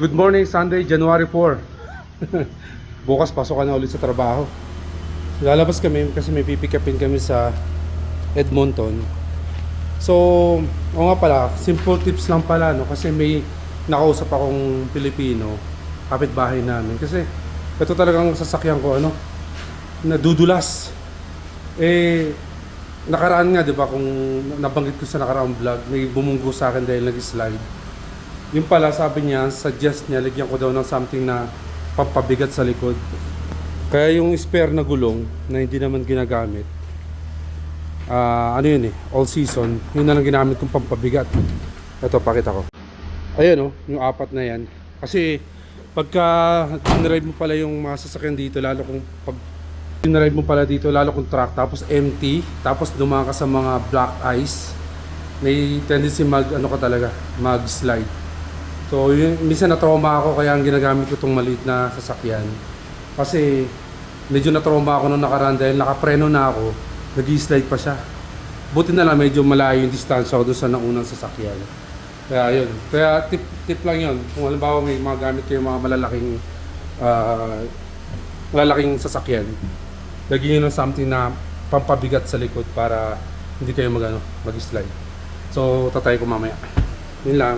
Good morning, Sunday, January 4. Bukas pasok ka na ulit sa trabaho. Lalabas kami kasi may pipikapin kami sa Edmonton. So, o nga pala, simple tips lang pala, no? Kasi may nakausap akong Pilipino, kapitbahay namin. Kasi ito talagang sasakyan ko, nadudulas. Nakaraan nga, di ba, kung nabanggit ko sa nakaraang vlog, may bumunggo sa akin dahil nag-slide. Yung pala, sabi niya, suggest niya, lagyan ko daw ng something na pampabigat sa likod. Kaya yung spare na gulong na hindi naman ginagamit, all season, yun na lang ginamit kong pampabigat. Ito, pakita ko. Ayun, yung apat na yan. Kasi, pagka dinrive mo pala yung mga sasakyan dito, lalo kung pag dinrive mo pala dito, lalo kung truck, tapos empty, tapos dumaan ka sa mga black ice, may tendency mag-slide. So, minsan na-trauma ako, kaya ang ginagamit ko itong maliit na sasakyan. Kasi, medyo na-trauma ako nung nakaraan dahil nakapreno na ako, nag-slide pa siya. Buti na lang, medyo malayo yung distansya ko doon sa naunang sasakyan. Kaya, yun. Kaya, tip lang yun. Kung halimbawa may mga gamit kayo mga malalaking sasakyan, lagyan nyo ng something na pampabigat sa likod para hindi kayo mag-slide. So, tatay ko mamaya. Yun lang.